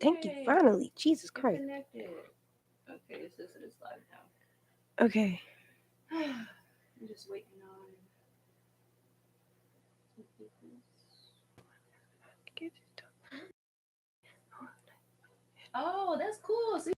Thank you. Finally. Jesus You're Christ. connected. Okay, it's just this live now. Okay. I'm just waiting on. Oh, that's cool. So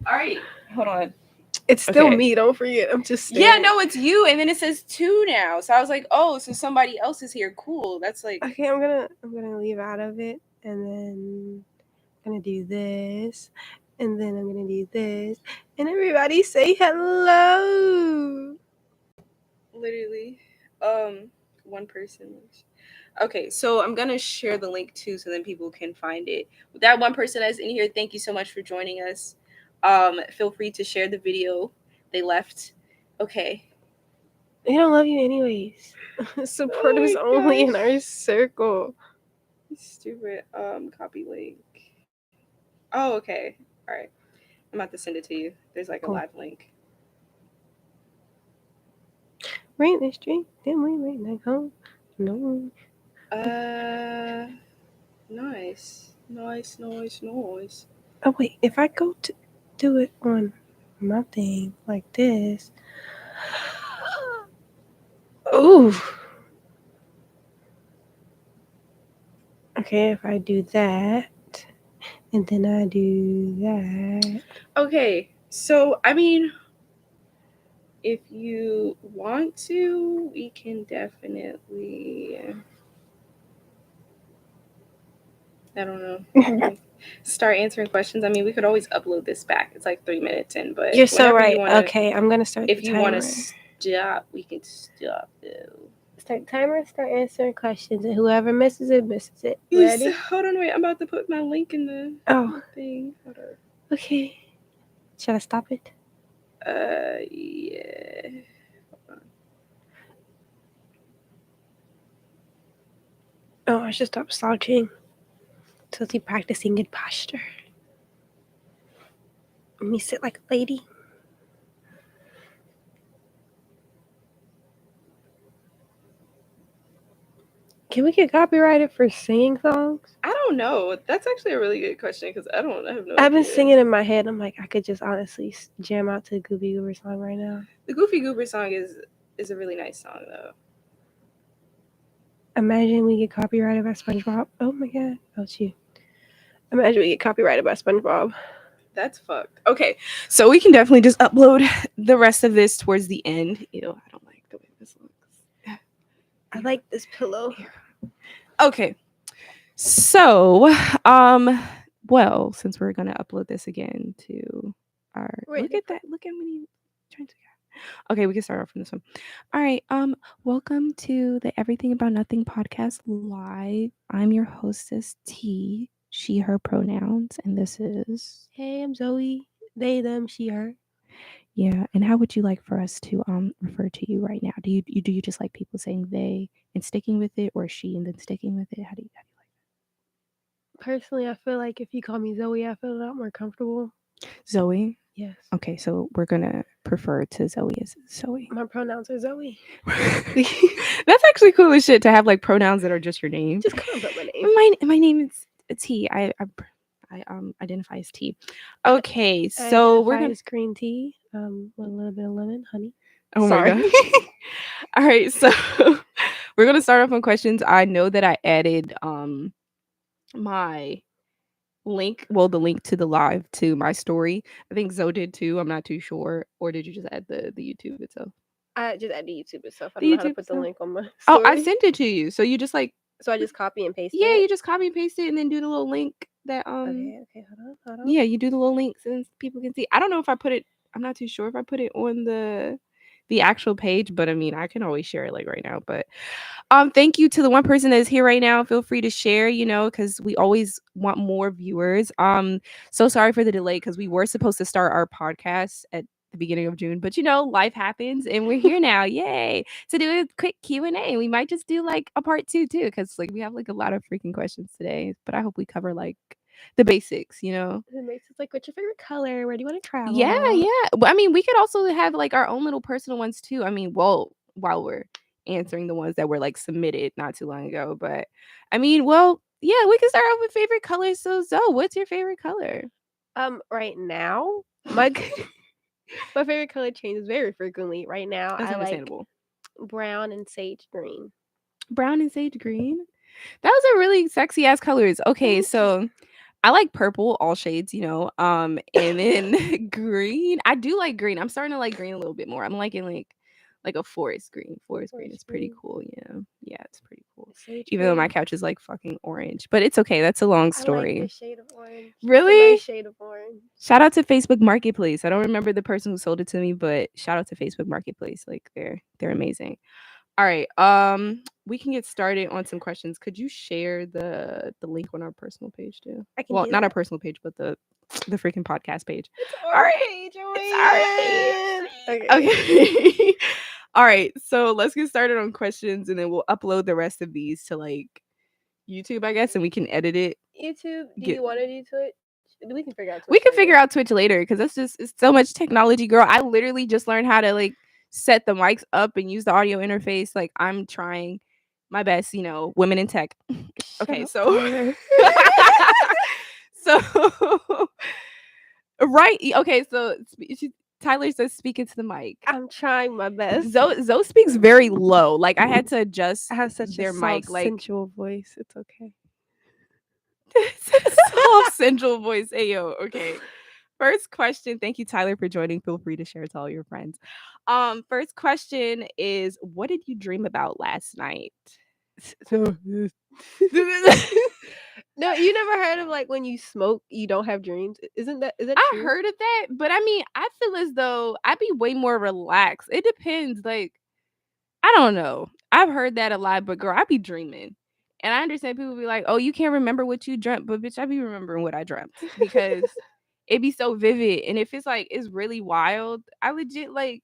all right, hold on. It's still Okay. me. Don't forget. I'm just Yeah, staring. no, it's you, and then it says 2 now. So I was like, oh, so somebody else is here. Cool. That's like Okay, I'm gonna leave out of it, and then I'm gonna do this, and then I'm gonna do this, and everybody say hello. literally one person. Okay, so I'm gonna share the link too, so then people can find it. That one person that's in here, thank you so much for joining us. Feel free to share the video. They left. Okay. They don't love you anyways. Supporters Oh my only in gosh. our circle. Stupid. Copy link. Oh, okay. All right. I'm about to send it to you. There's like a Cool. live link. Rain the street, then we rain like home. No. Nice. Oh wait, if I go to do it on my thing like this. Ooh. Okay, if I do that, and then I do that. Okay, so I mean, if you want to, we can definitely. I don't know. Start answering questions. I mean, we could always upload this back. It's like 3 minutes in, but You're so whenever right. you want to. Okay, I'm gonna start If the you timer. want to stop, we can stop though. Start timer, start answering questions, and whoever misses it, misses it. Ready? Hold on, wait. I'm about to put my link in the thing. Hold on. Okay. Should I stop it? Yeah. Oh, I should stop slouching. So keep practicing good posture. Let me sit like a lady. Can we get copyrighted for singing songs? I don't know. That's actually a really good question because I have no I've been idea. singing in my head. I'm like, I could just honestly jam out to the Goofy Goober song right now. The Goofy Goober song is a really nice song though. Imagine we get copyrighted by SpongeBob. Oh my god. Oh shoot. Imagine we get copyrighted by SpongeBob. That's fucked. Okay, so we can definitely just upload the rest of this towards the end. Ew, I don't like the way this looks. I like this pillow. Okay, so well, since we're gonna upload this again to our look at me trying to. Okay, we can start off from this one. All right. Welcome to the Everything About Nothing podcast live. I'm your hostess T, she, her pronouns, and this is. Hey, I'm Zoe. They, them, she, her. Yeah, and how would you like for us to refer to you right now? Do you just like people saying they and sticking with it, or she and then sticking with it? How do you like that? Personally, I feel like if you call me Zoe, I feel a lot more comfortable. Zoe? Yes. Okay, so we're gonna prefer to Zoe as Zoe. My pronouns are Zoe. That's actually cool as shit to have like pronouns that are just your name. Just come up with my name. My name is T. I I identify as tea. Okay, I so we're identify gonna. as green tea, with a little bit of lemon, honey. Oh my Sorry. god. All right, so we're gonna start off on questions. I know that I added my link, well, the link to the live to my story. I think Zoe did too. I'm not too sure. Or did you just add the YouTube itself? I just add the YouTube itself. I The don't know how to YouTube put the itself. link on my Oh, I story. sent it to you. So you just like, So I just copy and paste yeah, it. you just copy and paste it and then do the little link that Okay, hold on. yeah, you do the little links and people can see. I don't know if I put it. I'm not too sure if I put it on the actual page, but I mean, I can always share it like right now. But thank you to the one person that is here right now. Feel free to share, you know, because we always want more viewers. So sorry for the delay because we were supposed to start our podcast at the beginning of June, but you know, life happens and we're here now. Yay! To do a quick Q&A. We might just do like a part 2 too, because like we have like a lot of freaking questions today. But I hope we cover like the basics, you know. It makes it like, what's your favorite color? Where do you want to travel? Yeah. But I mean, we could also have like our own little personal ones too. I mean, well, while we're answering the ones that were like submitted not too long ago. But I mean, well, yeah, we can start off with favorite colors. So Zoe, what's your favorite color? Right now, my my favorite color changes very frequently. Right now, That's I like understandable. brown and sage green. Brown and sage green. Those are really sexy ass colors. Okay, Thank you. so I like purple, all shades, you know. And then green. I do like green. I'm starting to like green a little bit more. I'm liking like a forest green. Forest green is pretty cool. Yeah. Yeah, it's pretty cool. Sage Even though my green. couch is like fucking orange. But it's okay. That's a long I like the story. shade of orange. It's a Really? nice shade of orange. Shout out to Facebook Marketplace. I don't remember the person who sold it to me, but shout out to Facebook Marketplace. Like they're amazing. All right. We can get started on some questions. Could you share the link on our personal page too? I can Well, do not our that. personal page, but the freaking podcast page. It's All our right. page, It's our Joanne. page. Okay. All right. So let's get started on questions and then we'll upload the rest of these to like YouTube, I guess, and we can edit it. YouTube, do Get you want to do Twitch? We can figure out Twitch. we can figure out Twitch later because that's just it's so much technology, girl. I literally just learned how to like set the mics up and use the audio interface. Like I'm trying my best, you know, women in tech. Okay, so so right, okay, so Tyler says speak into the mic. I'm trying my best. Zoe speaks very low. Like I had to adjust I have such their a mic, soft, like sensual voice. It's okay. soft, sensual voice. Ayo, okay. First question. Thank you, Tyler, for joining. Feel free to share it to all your friends. First question is, what did you dream about last night? No, you never heard of like when you smoke, you don't have dreams. Is that I true? heard of that, but I mean, I feel as though I'd be way more relaxed. It depends. Like, I don't know. I've heard that a lot, but girl, I be dreaming. And I understand people be like, oh, you can't remember what you dreamt, but bitch, I be remembering what I dreamt because it be so vivid. And if it's like it's really wild, I legit like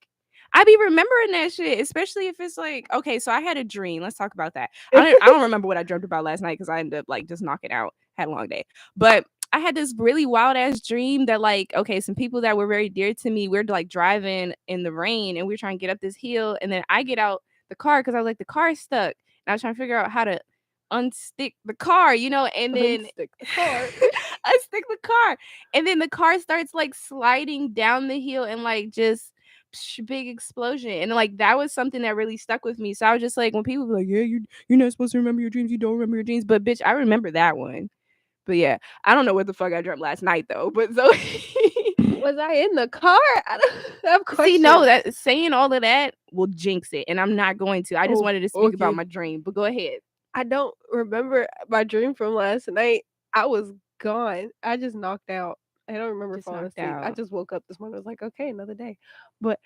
I be remembering that shit, especially if it's like, okay, so I had a dream. Let's talk about that. I don't remember what I dreamt about last night because I ended up like just knocking out, had a long day. But I had this really wild ass dream that like, okay, some people that were very dear to me, we're like driving in the rain and we're trying to get up this hill. And then I get out the car because I was like, the car is stuck. And I was trying to figure out how to unstick the car, you know, and then Unstick the car. unstick the car. And then the car starts like sliding down the hill and like just big explosion. And like that was something that really stuck with me. So I was just like, when people be like, yeah, you're not supposed to remember your dreams, you don't remember your dreams. But bitch, I remember that one. But yeah, I don't know what the fuck I dreamt last night though. But so Was I in the car? I have questions. see, no, that saying all of that will jinx it, and I'm not going to. I just wanted to speak about my dream. But go ahead. I don't remember my dream from last night. I was gone. I just knocked out. I don't remember Just falling knocked asleep. I out. just woke up this morning. I was like, okay, another day. But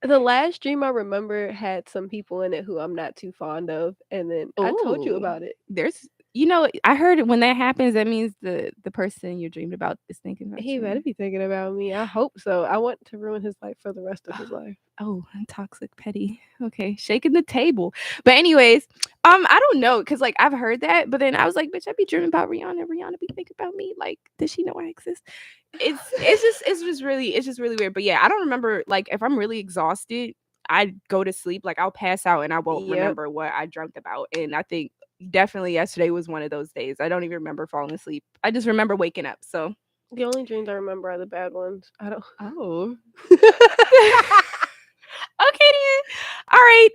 the last dream I remember had some people in it who I'm not too fond of, and then I told you Ooh. about it. There's, you know, I heard when that happens, that means the person you dreamed about is thinking about He you. better be thinking about me. I hope so. I want to ruin his life for the rest of his life. Oh, toxic petty. Okay, shaking the table. But anyways, I don't know, cause like I've heard that, but then I was like, bitch, I be dreaming about Rihanna. Rihanna be thinking about me. Like, does she know I exist? It's just really weird. But yeah, I don't remember. Like, if I'm really exhausted, I go to sleep. Like, I'll pass out and I won't Yep. remember what I dreamt about. And I think definitely yesterday was one of those days. I don't even remember falling asleep. I just remember waking up. So The only dreams I remember are the bad ones. I don't. oh. Okay then. All right.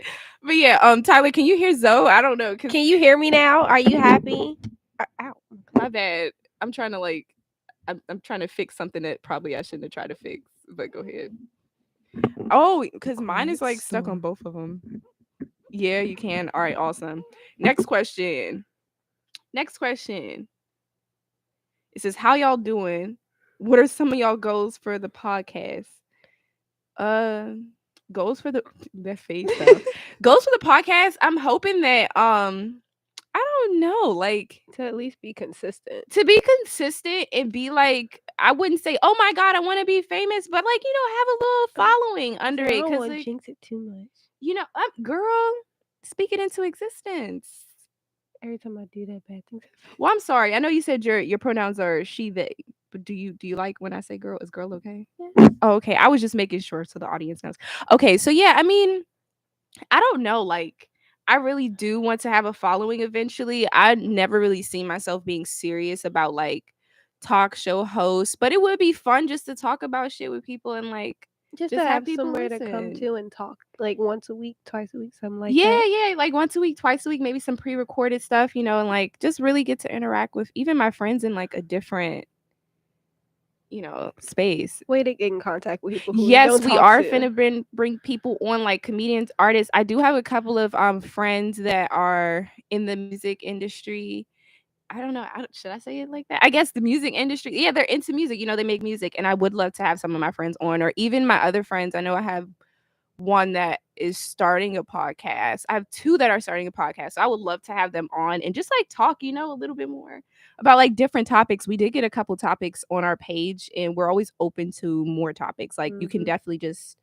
But yeah, Tyler, can you hear Zoe? I don't know. Can you hear me now? Are you happy? Ow. My bad. I'm trying to like I'm trying to fix something that probably I shouldn't have tried to fix. But go ahead. Oh, because mine is like stuck on both of them. Yeah, you can. All right, awesome. Next question. Next question. It says, "How y'all doing? What are some of y'all goals for the podcast?" Uh, goals for the that face though. Goals for the podcast. I'm hoping that I don't know, like To at least be consistent. to be consistent and be like, I wouldn't say, oh my god, I want to be famous, but like have a little following under I it, don't because want to like jinx it too much. girl, speak it into existence. Every time I do that, bad things happen. Well, I'm sorry. I know you said your pronouns are she, they, but do you like when I say girl? Is girl okay? Yeah. Oh, okay. I was just making sure so the audience knows. Okay, so yeah, I mean, I don't know. Like, I really do want to have a following eventually. I never really seen myself being serious about like talk show hosts, but it would be fun just to talk about shit with people and like Just to just have have people somewhere to come listen. to and talk, like once a week, twice a week, something like Yeah, that. yeah, like once a week, twice a week, maybe some pre-recorded stuff, and like just really get to interact with even my friends in like a different, space. Way to get in contact with people who we Yes, don't we talk are to. finna bring people on, like comedians, artists. I do have a couple of friends that are in the music industry. I don't know. Should I say it like that? I guess the music industry. Yeah, they're into music. They make music, and I would love to have some of my friends on, or even my other friends. I know I have one that is starting a podcast. I have two that are starting a podcast. So I would love to have them on and just like talk, a little bit more about like different topics. We did get a couple topics on our page, and we're always open to more topics. Like you can definitely just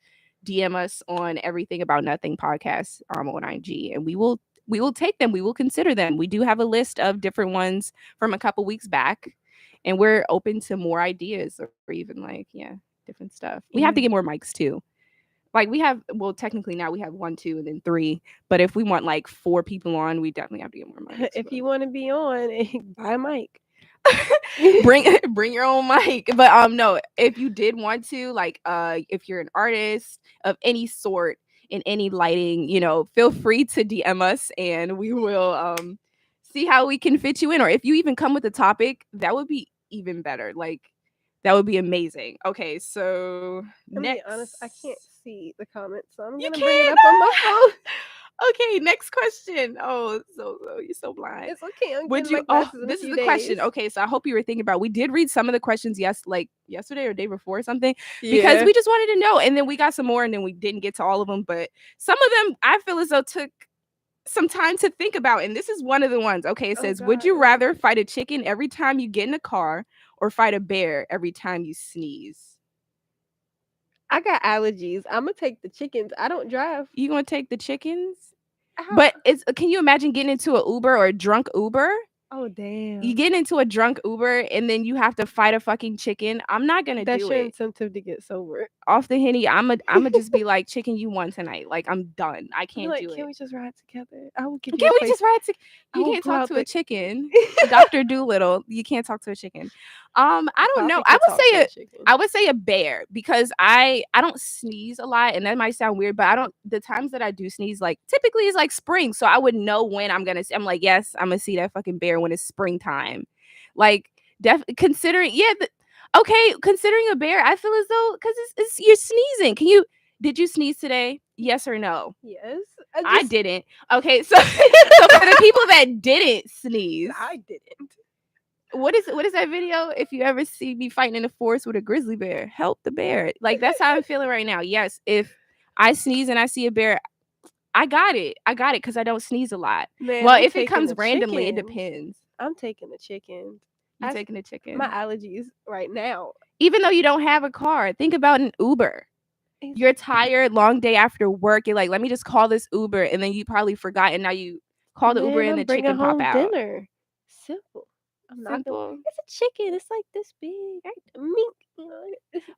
DM us on Everything About Nothing podcast on IG, and we will take them. We will consider them. We do have a list of different ones from a couple weeks back, and we're open to more ideas or even like different stuff. We have to get more mics too. Like we have, well, technically now we have 1, 2, and then 3. But if we want like 4 people on, we definitely have to get more mics. If you want to be on, buy a mic. bring your own mic. But no, if you did want to, like if you're an artist of any sort in any lighting, feel free to DM us and we will see how we can fit you in. Or if you even come with a topic, that would be even better. Like that would be amazing. Okay, so I'm gonna be next. honest, I can't see the comments, so I'm You gonna bring it can't? up on my phone. Okay, next question. Oh, so you're so blind. It's okay. I'm Would getting you? my Oh, glasses in a this is few the question. days. Okay, so I hope you were thinking about. We did read some of the questions, like yesterday or day before or something, because Yeah. we just wanted to know, and then we got some more, and then we didn't get to all of them, but some of them I feel as though took some time to think about, and this is one of the ones. Okay, it says, would you rather fight a chicken every time you get in a car, or fight a bear every time you sneeze? I got allergies. I'm gonna take the chickens. I don't drive. You gonna take the chickens? But can you imagine getting into an Uber or a drunk Uber? Oh damn. You get into a drunk Uber and then you have to fight a fucking chicken. I'm not gonna That's do your it. incentive to get sober. Off the Henny, I'ma just be like, chicken, you won tonight. Like I'm done. I can't do it. Can we just ride together? I will give you Can a we place. just ride to? I You will can't pull talk out to the a chicken. Dr. Doolittle. You can't talk to a chicken. I don't know. I would say a bear, because I don't sneeze a lot, and that might sound weird, but I don't. The times that I do sneeze, like typically is like spring, so I would know when I'm gonna. I'm like, yes, I'm gonna see that fucking bear when it's springtime. Like, considering, okay, considering a bear, I feel as though, because it's you're sneezing. Did you sneeze today? Yes or no? Yes. I didn't. Okay, so for the people that didn't sneeze, I didn't. what is that video? If you ever see me fighting in the forest with a grizzly bear, help the bear. Like that's how I'm feeling right now. Yes, if I sneeze and I see a bear, I got it because I don't sneeze a lot. Man, well, I'm if it comes taking the randomly, it chickens. depends. I'm taking the chickens. You taking a chicken? My allergies right now. Even though you don't have a car, think about an Uber. You're tired, long day after work. You're like, let me just call this Uber, and then you probably forgot, and now you call the Uber and the chicken pop out. Dinner. Simple. Simple. It's a chicken. It's like this big. Mink.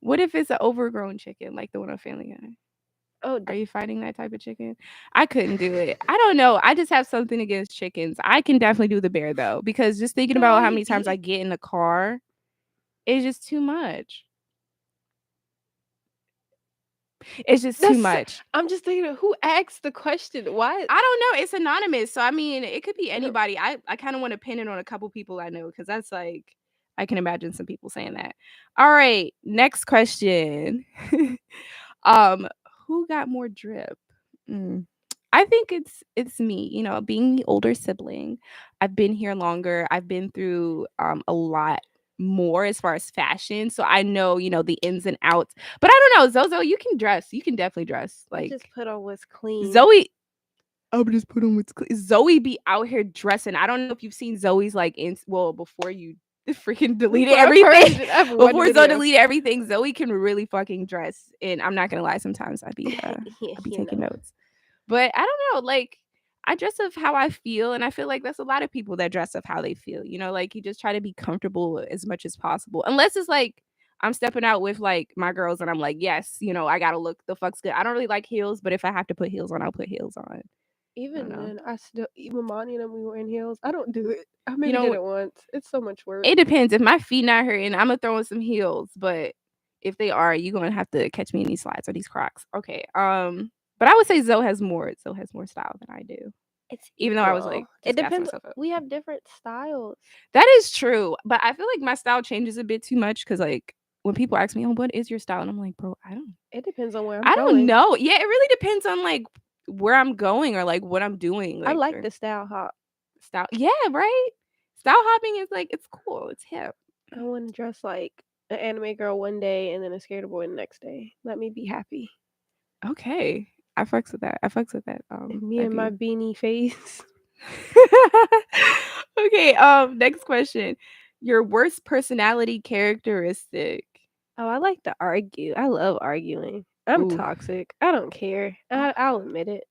What if it's an overgrown chicken, like the one on Family Guy? Oh, Are you fighting that type of chicken? I couldn't do it. I don't know. I just have something against chickens. I can definitely do the bear though, because just thinking about how many times I get in the car, it's just too much. It's just too much. I'm just thinking of who asked the question. Why? I don't know. It's anonymous. So I mean, it could be anybody. I kind of want to pin it on a couple people I know, because that's like, I can imagine some people saying that. All right, next question. um, who got more drip? Mm. I think it's me, being the older sibling. I've been here longer. I've been through a lot more as far as fashion. So I know, the ins and outs. But I don't know, Zozo, you can dress. You can definitely dress. I Like just put on what's clean. Zoe, I would just put on what's clean. Zoe be out here dressing. I don't know if you've seen Zoe's before you freaking deleted everything. Before Zoe deleted everything, Zoe can really fucking dress. And I'm not gonna lie, sometimes I'd be taking notes. But I don't know, like, I dress of how I feel, and I feel like that's a lot of people that dress of how they feel. Like, you just try to be comfortable as much as possible. Unless it's like I'm stepping out with like my girls and I'm like, yes, I gotta look the fuck's good. I don't really like heels, but if I have to put heels on, I'll put heels on. Even then, even Monty and we were in heels. I don't do it. I maybe did it once. It's so much work. It depends. If my feet not hurting, I'm gonna throw in some heels. But if they are, you're gonna have to catch me in these slides or these Crocs. Okay. But I would say Zoe has more style than I do. It's even though I was like, it depends. We have different styles. That is true, but I feel like my style changes a bit too much, because like when people ask me, "Oh, what is your style?" and I'm like, "Bro, I don't." It depends on where I'm I going. don't know. Yeah, it really depends on like where I'm going or like what I'm doing. Like, I like the style hop. Style, yeah, right. Style hopping is like, it's cool. It's hip. I want to dress like an anime girl one day and then a skater boy the next day. Let me be happy. Okay, I fucks with that. Me and my beanie face. Okay. Next question. Your worst personality characteristic. Oh, I like to argue. I love arguing. I'm toxic. I don't care. I'll admit it.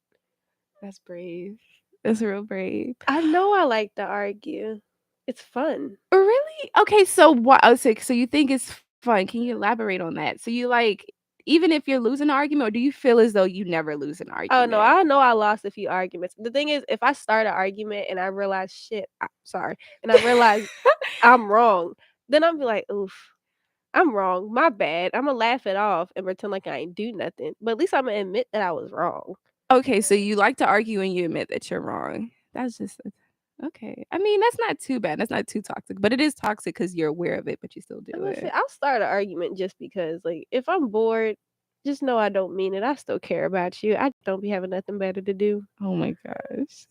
That's brave. That's real brave. I know I like to argue. It's fun. Really? Okay, so what? Oh, so you think it's fun? Can you elaborate on that? So you like, even if you're losing an argument, or do you feel as though you never lose an argument? Oh no, I know I lost a few arguments. The thing is, if I start an argument and I realize and I realize I'm wrong, then I'll be like, oof, I'm wrong. My bad. I'm gonna laugh it off and pretend like I ain't do nothing. But at least I'm gonna admit that I was wrong. Okay, so you like to argue and you admit that you're wrong. That's just okay. I mean, that's not too bad. That's not too toxic, but it is toxic because you're aware of it, but you still do it. I'll start an argument just because, like, if I'm bored, just know I don't mean it. I still care about you. I don't be having nothing better to do. Oh my gosh.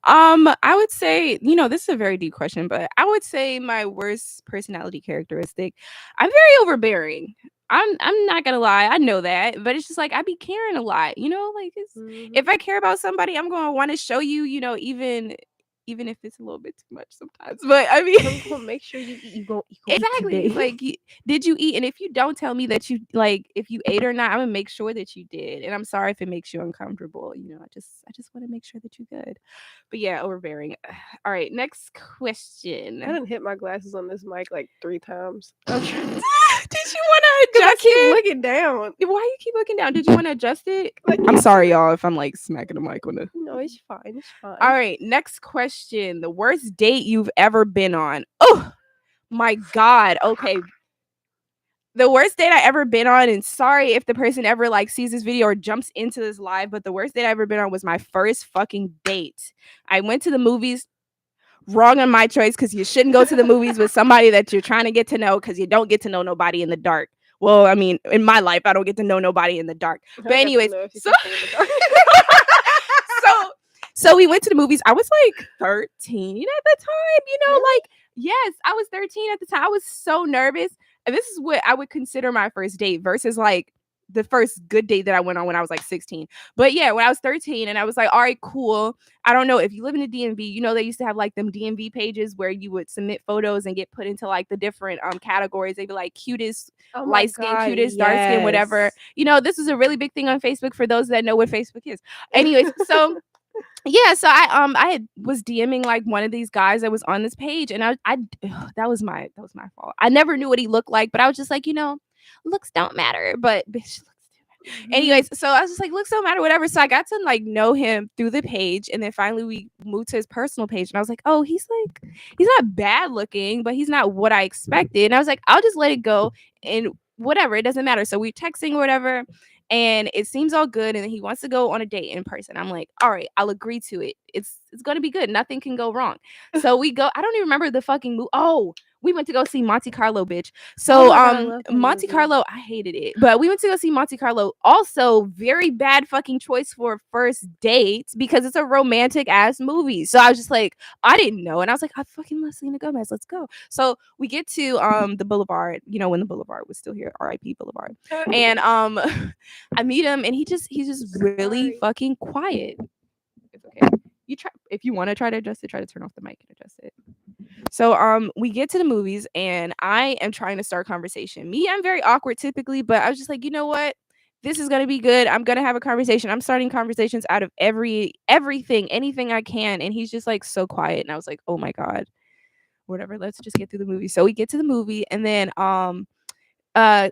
I would say, this is a very deep question, but I would say my worst personality characteristic, I'm very overbearing. I'm not gonna lie, I know that, but it's just like I be caring a lot, like if I care about somebody, I'm gonna want to show you, even if it's a little bit too much sometimes. But I mean, I'm gonna make sure you eat. You gonna exactly. eat today. Like, did you eat? And if you don't tell me that you like, if you ate or not, I'm gonna make sure that you did. And I'm sorry if it makes you uncomfortable. I just want to make sure that you're good. But yeah, overbearing. All right, next question. I didn't hit my glasses on this mic like 3 times. Did you want to adjust I keep looking down. Why you keep looking down? Did you want to adjust it? I'm sorry, y'all, if I'm like smacking the mic on the. No, it's fine. It's fine. All right, next question. The worst date you've ever been on. Oh my God. Okay. The worst date I ever been on, and sorry if the person ever like sees this video or jumps into this live, but the worst date I ever been on was my first fucking date. I went to the movies. Wrong on my choice, because you shouldn't go to the movies with somebody that you're trying to get to know, because you don't get to know nobody in the dark. Well, I mean, in my life, I don't get to know nobody in the dark. But anyways, so we went to the movies. I was like 13 at the time, like, yes, I was 13 at the time. I was so nervous. And this is what I would consider my first date versus like the first good date that I went on when I was like 16. But yeah, when I was 13 and I was like, all right, cool. I don't know if you live in the DMV, they used to have like them DMV pages where you would submit photos and get put into like the different categories. They'd be like cutest, light skin, cutest, dark skin, whatever. This is a really big thing on Facebook for those that know what Facebook is. Anyways, so yeah, so I was DMing like one of these guys that was on this page, and I that was my fault. I never knew what he looked like, but I was just like, looks don't matter, but bitch, looks do Anyways, so I was just like, looks don't matter, whatever. So I got to like know him through the page, and then finally we moved to his personal page, and I was like, oh, he's not bad looking, but he's not what I expected. And I was like, I'll just let it go and whatever, it doesn't matter. So we're texting or whatever, and it seems all good, and then he wants to go on a date in person. I'm like, all right, I'll agree to it. It's gonna be good. Nothing can go wrong. So we go. I don't even remember the fucking movie. Oh, we went to go see Monte Carlo, bitch. Oh So my God, I love that Monte movie. Carlo, I hated it. But we went to go see Monte Carlo. Also, very bad fucking choice for first dates because it's a romantic ass movie. So I was just like, I didn't know. And I was like, I fucking love Selena Gomez. Let's go. So we get to the Boulevard, when the Boulevard was still here, R.I.P. Boulevard. And I meet him, and he's just really fucking quiet. It's okay. You try if you want to try to adjust it, try to turn off the mic and adjust it. So we get to the movies, and I am trying to start conversation. I'm very awkward typically, but I was just like, you know what? This is gonna be good. I'm gonna have a conversation. I'm starting conversations out of everything, anything I can. And he's just like so quiet. And I was like, oh my God. Whatever, let's just get through the movie. So we get to the movie, and then uh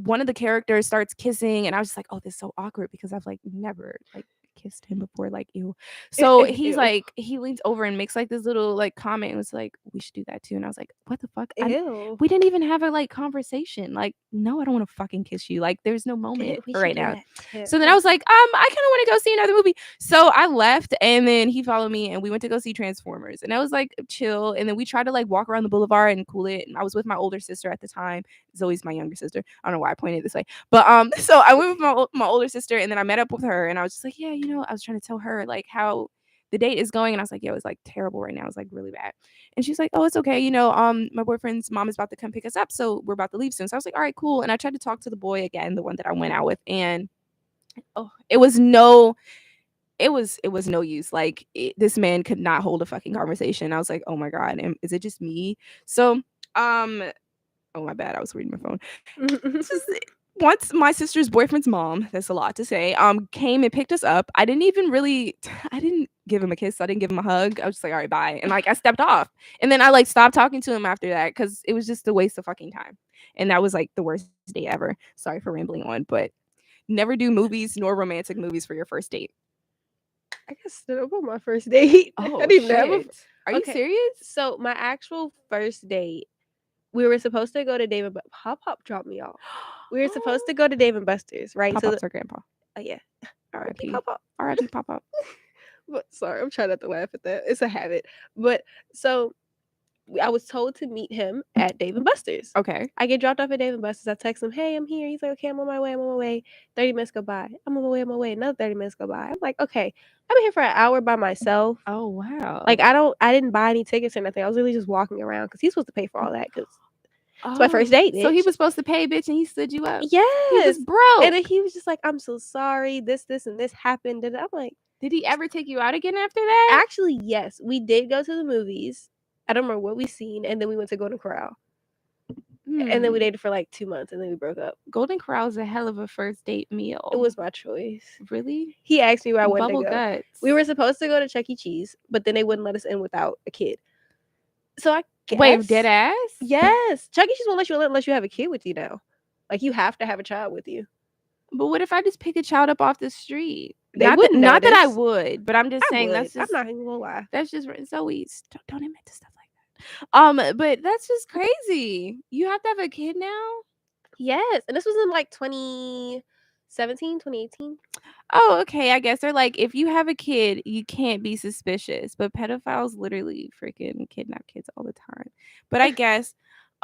one of the characters starts kissing, and I was just like, oh, this is so awkward because I've like never like kissed him before, like ew. So he's Ew. like, he leans over and makes like this little like comment and was like, we should do that too. And I was like, what the fuck? Ew. We didn't even have a like conversation. Like, no, I don't want to fucking kiss you. Like, there's no moment We should right do now. that too. So then I was like, I kind of want to go see another movie. So I left, and then he followed me, and we went to go see Transformers. And I was like, chill. And then we tried to like walk around the boulevard and cool it. And I was with my older sister at the time. Zoe's my younger sister. I don't know why I pointed this way, but so I went with my older sister, and then I met up with her, and I was just like, yeah, I was trying to tell her like how the date is going, and I was like, yo, it's like terrible right now. It's like really bad. And she's like, oh, it's okay. My boyfriend's mom is about to come pick us up, so we're about to leave soon. So I was like, all right, cool. And I tried to talk to the boy again, the one that I went out with, and oh, it was no use. Like this man could not hold a fucking conversation. I was like, oh my God, is it just me? So oh my bad, I was reading my phone. Just once my sister's boyfriend's mom, that's a lot to say, came and picked us up. I didn't give him a kiss. I didn't give him a hug. I was just like, all right, bye. And like I stepped off. And then I like stopped talking to him after that because it was just a waste of fucking time. And that was like the worst day ever. Sorry for rambling on, but never do movies nor romantic movies for your first date. I guess stood up on my first date. Oh, I didn't even have shit. Are you serious? So my actual first date, we were supposed to go to Dave and Pop dropped me off. We were supposed to go to Dave and Buster's, right? Pop-Pop's our grandpa. Oh yeah. R.I.P. Pop. R.I.P. Pop-Pop. But sorry, I'm trying not to laugh at that. It's a habit. But so I was told to meet him at Dave and Buster's. Okay. I get dropped off at Dave and Buster's. I text him, hey, I'm here. He's like, okay, I'm on my way. 30 minutes go by. I'm on my way. Another 30 minutes go by. I'm like, okay, I've been here for an hour by myself. Oh, wow. Like, I didn't buy any tickets or nothing. I was really just walking around because he's supposed to pay for all that because it's my first date, bitch. So he was supposed to pay, bitch, and he stood you up? Yes. He was broke. And then he was just like, I'm so sorry. This, and this happened. And I'm like, did he ever take you out again after that? Actually, yes. We did go to the movies. I don't remember what we seen. And then we went to Golden Corral. And then we dated for like 2 months, and then we broke up. Golden Corral is a hell of a first date meal. It was my choice. Really? He asked me where I wanted Bubble to go. guts. We were supposed to go to Chuck E. Cheese, but then they wouldn't let us in without a kid. So I guess, wait, dead ass? Yes. Chuck E. Cheese won't let you in unless you have a kid with you now. Like, you have to have a child with you. But what if I just pick a child up off the street? Not that I would, but I'm just saying that's just. I'm not even gonna lie. That's just Zoe. Don't admit to stuff like that. But that's just crazy. You have to have a kid now? Yes, and this was in like 2017, 2018. Oh, okay. I guess they're like, if you have a kid, you can't be suspicious. But pedophiles literally freaking kidnap kids all the time. But I guess,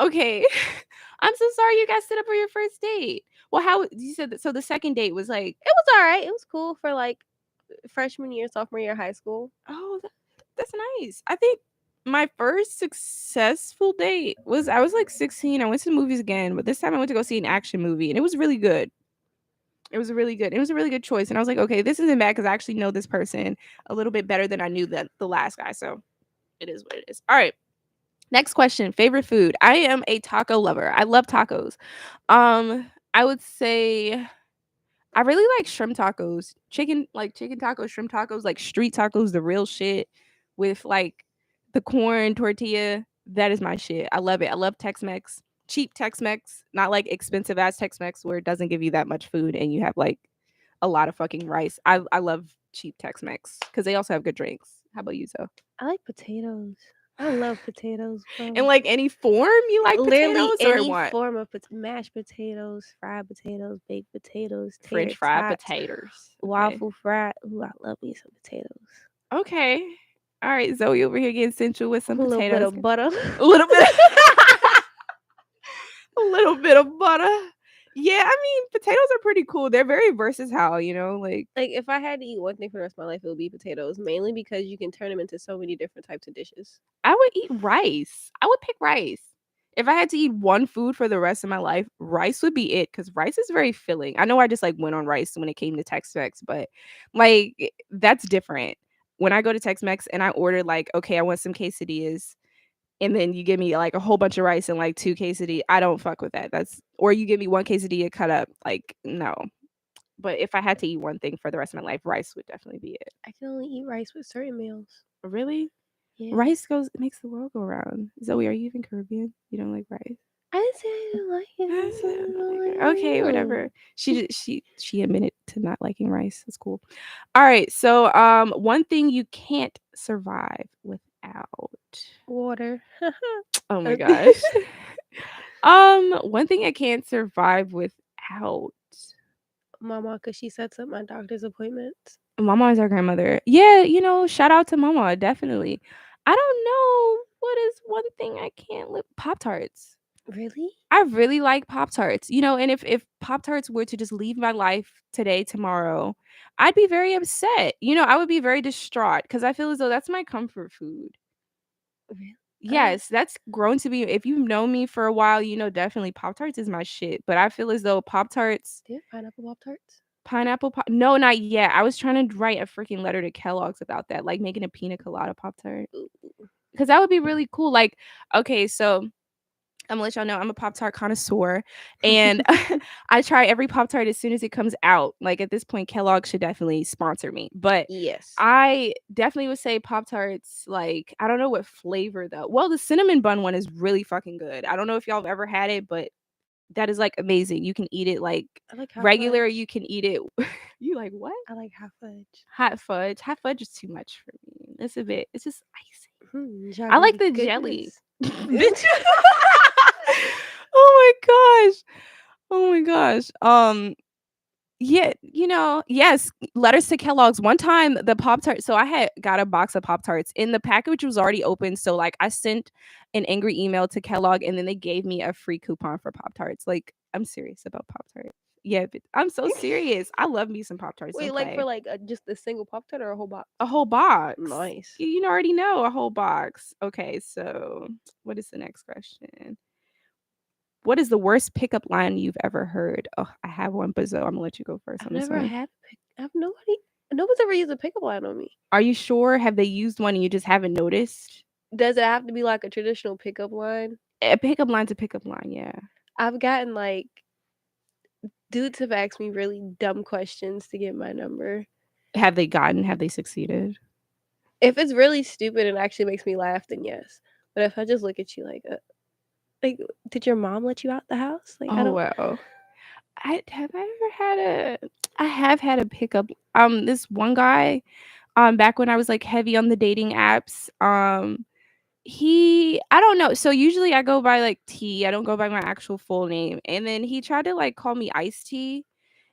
okay. I'm so sorry you guys stood up for your first date. Well, how you said that? So the second date was like, it was all right. It was cool for like freshman year, sophomore year of high school. Oh, that's nice. I think my first successful date was, I was like 16. I went to the movies again, but this time I went to go see an action movie, and it was really good. It was a really good choice. And I was like, okay, this isn't bad because I actually know this person a little bit better than I knew the last guy. So it is what it is. All right. Next question. Favorite food. I am a taco lover. I love tacos. I would say I really like shrimp tacos. Chicken tacos, shrimp tacos, like street tacos, the real shit with like the corn tortilla. That is my shit. I love it. I love Tex-Mex. cheap Tex-Mex, not like expensive ass Tex-Mex where it doesn't give you that much food and you have like a lot of fucking rice. I love cheap Tex-Mex because they also have good drinks. How about you, Zoe? I like potatoes. I love potatoes, In bro. like any form you like Literally potatoes or any what? form of mashed potatoes, fried potatoes, baked potatoes, French tater fried tots, potatoes. Okay. waffle fried. Ooh, I love me some potatoes. Okay. All right, Zoe over here getting sensual with some A little bit potatoes. of butter. A little bit. A little bit of butter. Yeah, I mean, potatoes are pretty cool. They're very versatile, you know, like Like if I had to eat one thing for the rest of my life, it would be potatoes. Mainly because you can turn them into so many different types of dishes. I would eat rice. I would pick rice. If I had to eat one food for the rest of my life, rice would be it because rice is very filling. I know I just like went on rice when it came to Tex-Mex, but like that's different. When I go to Tex-Mex and I order like, okay, I want some quesadillas, and then you give me like a whole bunch of rice and like two quesadillas, I don't fuck with that. That's or you give me one quesadilla cut up, like no. But if I had to eat one thing for the rest of my life, rice would definitely be it. I can only eat rice with certain meals. Really? Yeah. Rice goes makes the world go round. Zoe, are you even Caribbean? You don't like rice? I didn't say I didn't like it. I said I don't like Okay, it. whatever. She admitted to not liking rice. That's cool. All right. So one thing you can't survive without. Water. Oh my gosh. One thing I can't survive without. Mama, because she sets up my doctor's appointments. Mama is our grandmother. Yeah, you know, shout out to Mama, definitely. I don't know what is one thing I can't live. Pop Tarts. Really? I really like Pop Tarts. You know, and if Pop Tarts were to just leave my life today, tomorrow, I'd be very upset. You know, I would be very distraught because I feel as though that's my comfort food. Really? Yes, that's grown to be. If you've known me for a while, you know definitely Pop Tarts is my shit. But I feel as though Pop Tarts, Do you have pineapple Pop Tarts? pineapple pop. No, not yet. I was trying to write a freaking letter to Kellogg's about that, like making a pina colada Pop Tart, Ooh. because that would be really cool. Like, okay, so I'm gonna let y'all know I'm a Pop Tart connoisseur, and I try every Pop Tart as soon as it comes out. Like at this point, Kellogg should definitely sponsor me. But Yes. I definitely would say Pop Tarts. Like I don't know what flavor though. Well, the cinnamon bun one is really fucking good. I don't know if y'all have ever had it, but that is like amazing. You can eat it like I like hot regular. fudge. You can eat it. You like what? I like hot fudge. Hot fudge. Hot fudge is too much for me. It's a bit. It's just icy. I like Chocolatey the jelly. goodness. Bitch. Oh my gosh. Oh my gosh. Yeah, you know, yes, letters to Kellogg's. One time the Pop Tart, so I had got a box of Pop Tarts and the package was already open. So like I sent an angry email to Kellogg and then they gave me a free coupon for Pop Tarts. Like I'm serious about Pop Tarts. Yeah, but I'm so serious. I love me some Pop Tarts. Wait, Don't like for play. like just a single Pop Tart or a whole box? A whole box. Nice. You already know a whole box. Okay, so what is the next question? What is the worst pickup line you've ever heard? Oh, I have one, but Zoe, I'm gonna let you go first I've on this never one. had I've nobody's ever used a pickup line on me. Are you sure? Have they used one and you just haven't noticed? Does it have to be like a traditional pickup line? A pickup line's a pickup line, yeah. I've gotten like dudes have asked me really dumb questions to get my number. Have they succeeded? If it's really stupid and actually makes me laugh, then yes. But if I just look at you like, did your mom let you out the house? Like, I Oh don't. well. I have had a pickup. This one guy, back when I was like heavy on the dating apps, I don't know. So usually I go by like T. I don't go by my actual full name. And then he tried to like call me Iced Tea.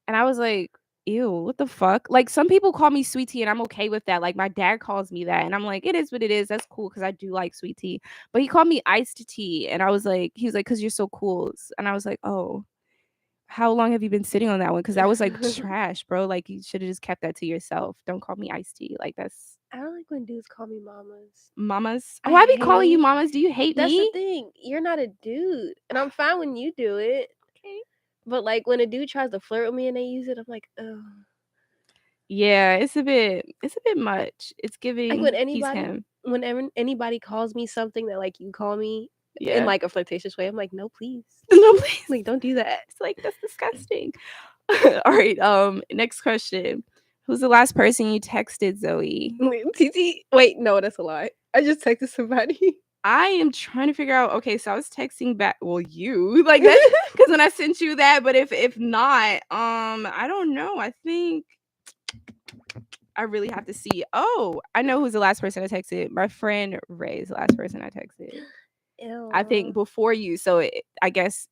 And I was like, ew, what the fuck? Like some people call me sweet tea and I'm okay with that. Like my dad calls me that and I'm like, it is what it is. That's cool because I do like sweet tea. But he called me iced tea and he was like, because you're so cool. And I was like, oh, how long have you been sitting on that one? Because that was like trash, bro. Like you should have just kept that to yourself. Don't call me iced tea. Like that's I don't like when dudes call me mamas. mamas. I Oh, I be calling you hate. mamas. Do you hate That's the me? thing. You're not a dude, and I'm fine when you do it. Okay. But like when a dude tries to flirt with me and they use it, I'm like, oh. Yeah, it's a bit much. It's Like giving when he's anybody, him. whenever anybody calls me something that like you call me in Yeah. like a flirtatious way, I'm like, no, please, No, please. like don't do that. It's like that's disgusting. All right. Next question. Who's the last person you texted, Zoe? Wait, TT, wait, no, that's a lie. I just texted somebody. I am trying to figure out. Okay, so I was texting back. Well, you like that's because when I sent you that. But if not, I don't know. I think I really have to see. Oh, I know who's the last person I texted. My friend Ray is the last person I texted. I think Ew. before you. So I guess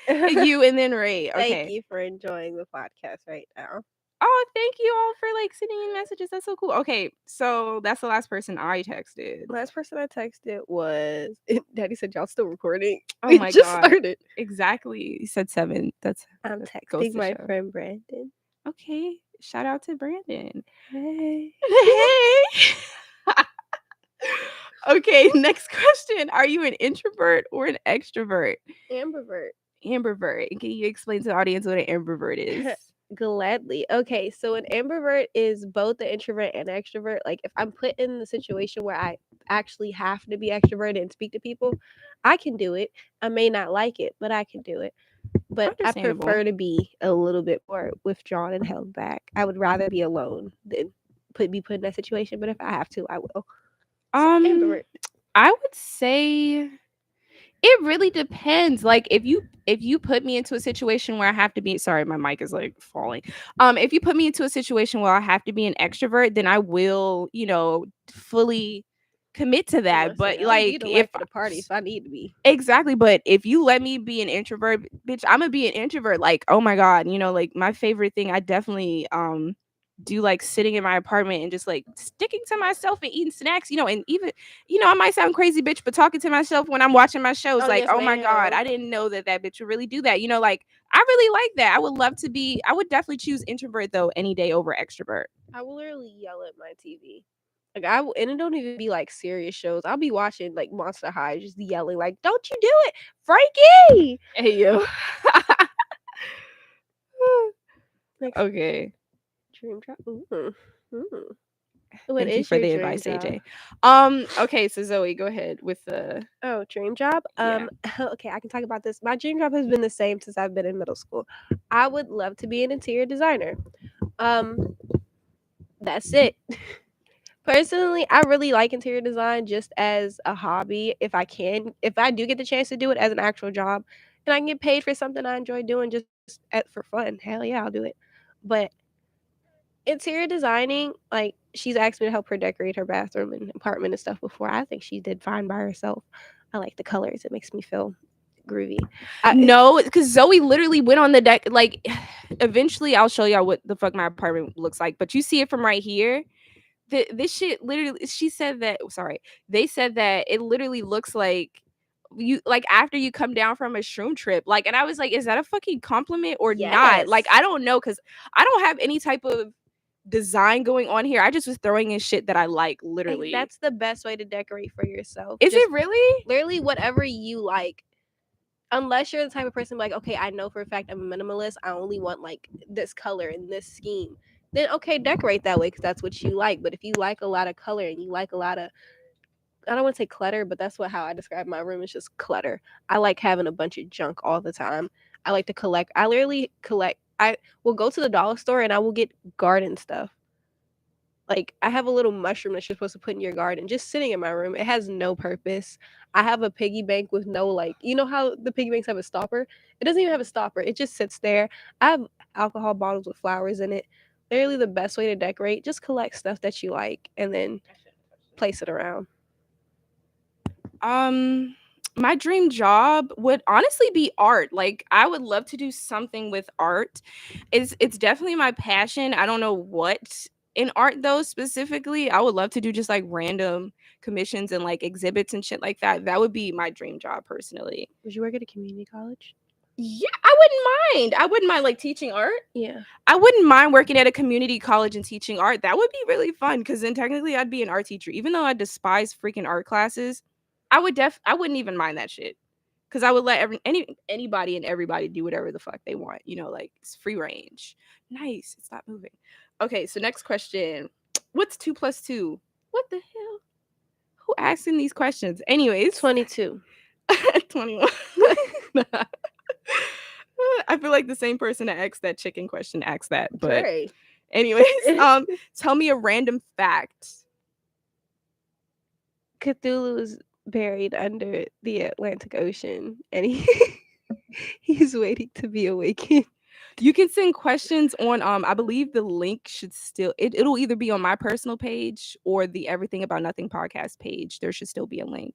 you and then Ray. Thank Okay. you for enjoying the podcast right now. Oh, thank you all for like sending in messages. That's so cool. Okay, so that's the last person I texted. Last person I texted was Daddy said y'all still recording. Oh We my just god. started. Exactly. You said 7. I'm That goes texting to my show. friend Brandon. Okay. Shout out to Brandon. Hey. Hey. Okay, next question. Are you an introvert or an extrovert? Ambivert. Ambivert. Can you explain to the audience what an ambivert is? Gladly. Okay, so an ambivert is both an introvert and an extrovert. Like if I'm put in the situation where I actually have to be extroverted and speak to people, I can do it. I may not like it, but I can do it. But I Understandable. prefer to be a little bit more withdrawn and held back. I would rather be alone than be put in that situation. But if I have to, I will. So ambivert. I would say it really depends. Like if you put me into a situation where I have to be sorry, my mic is like falling. If you put me into a situation where I have to be an extrovert, then I will, fully commit to I'm that. gonna say But I'll be like the if life of the party if I need to be. exactly, but if you let me be an introvert, bitch, I'm gonna be an introvert. Like, oh my god, like my favorite thing, I definitely do like sitting in my apartment and just like sticking to myself and eating snacks, and even I might sound crazy, bitch, but talking to myself when I'm watching my shows, Oh like, yes, oh my god, ma'am. I didn't know that bitch would really do that. Like I really like that. I would definitely choose introvert though any day over extrovert. I will literally yell at my TV. Like and it don't even be like serious shows. I'll be watching like Monster High, just yelling like, "Don't you do it, Frankie!" Hey yo. Next Okay. dream job. Ooh. Ooh. What Thank you is for your the dream advice, job? AJ. Okay, so Zoe, go ahead with the Oh, dream job. yeah. Okay, I can talk about this. My dream job has been the same since I've been in middle school. I would love to be an interior designer. Um, that's it. Personally, I really like interior design just as a hobby. If I do get the chance to do it as an actual job, and I can get paid for something I enjoy doing for fun, hell yeah, I'll do it. But interior designing, like she's asked me to help her decorate her bathroom and apartment and stuff before. I think she did fine by herself. I like the colors; it makes me feel groovy. No, because Zoe literally went on the deck. Like, eventually, I'll show y'all what the fuck my apartment looks like. But you see it from right here. This shit literally. She said that. Sorry, they said that it literally looks like you like after you come down from a shroom trip. Like, and I was like, is that a fucking compliment or not? Yes. Like, I don't know because I don't have any type of design going on here. I just was throwing in shit that I like. Like Literally, that's the best way to decorate for yourself. is Just it really? literally whatever you like. Unless you're the type of person like, okay, I know for a fact I'm a minimalist. I only want like this color and this scheme. Then okay, decorate that way because that's what you like. But if you like a lot of color and you like a lot of, I don't want to say clutter, but that's how I describe my room. It's just clutter. I like having a bunch of junk all the time. I like to collect. I literally collect. I will go to the dollar store and I will get garden stuff. Like I have a little mushroom that you're supposed to put in your garden, just sitting in my room. It has no purpose. I have a piggy bank with no like, you know how the piggy banks have a stopper? It doesn't even have a stopper. It just sits there. I have alcohol bottles with flowers in it. Literally the best way to decorate. Just collect stuff that you like and then place it around. My dream job would honestly be art. Like I would love to do something with art. It's definitely my passion. I don't know what in art though specifically. I would love to do just like random commissions and like exhibits and shit like that. That would be my dream job personally. Would you work at a community college? Yeah, I wouldn't mind. I wouldn't mind like teaching art. Yeah. I wouldn't mind working at a community college and teaching art. That would be really fun because then technically I'd be an art teacher. Even though I despise freaking art classes, I wouldn't even mind that shit. Cause I would let anybody and everybody do whatever the fuck they want. Like it's free range. Nice. It's not moving. Okay, so next question. What's 2 plus 2? What the hell? Who asking these questions? Anyways. 22. 21. I feel like the same person that asked that chicken question asked that. But Great. anyways, tell me a random fact. Cthulhu is buried under the Atlantic Ocean, and he's waiting to be awakened. You can send questions on I believe the link should still it'll either be on my personal page or the Everything About Nothing podcast page. There should still be a link.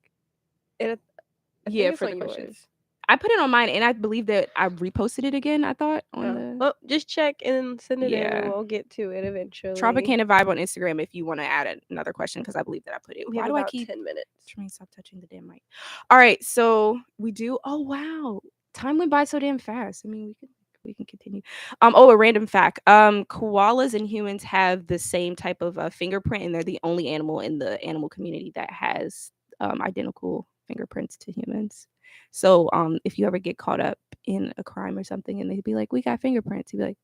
And I Yeah, think it's for the on questions. yours. I put it on mine, and I believe that I reposted it again. I thought on the Well, just check and send it in, and yeah we'll get to it eventually. Tropicanavibe on Instagram if you want to add another question because I believe that I put it. We Why have do I about keep 10 minutes. trying to stop touching the damn mic? All right, so we do. Oh wow, time went by so damn fast. I mean, we can continue. Oh, a random fact. Koalas and humans have the same type of fingerprint, and they're the only animal in the animal community that has identical fingerprints to humans. So if you ever get caught up in a crime or something, and they'd be like, "We got fingerprints," you'd be like,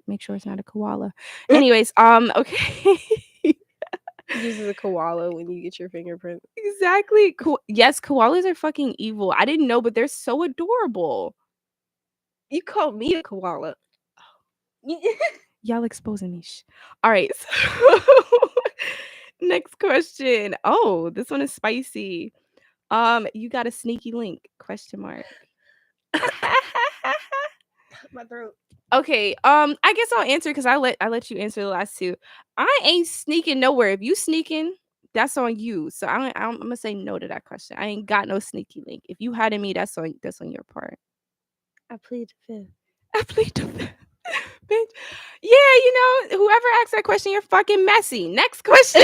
"Make sure it's not a koala." Anyways, okay. Uses a koala when you get your fingerprint. Exactly. Yes, koalas are fucking evil. I didn't know, but they're so adorable. You called me a koala. Y'all exposing me. All right. So next question. Oh, this one is spicy. You got a sneaky link? Question mark. My throat. Okay. I guess I'll answer because I let you answer the last two. I ain't sneaking nowhere. If you sneaking, that's on you. So I'm gonna say no to that question. I ain't got no sneaky link. If you hiding me, that's on your part. I plead the fifth. I plead the fifth. Bitch. Yeah, whoever asked that question, you're fucking messy. Next question.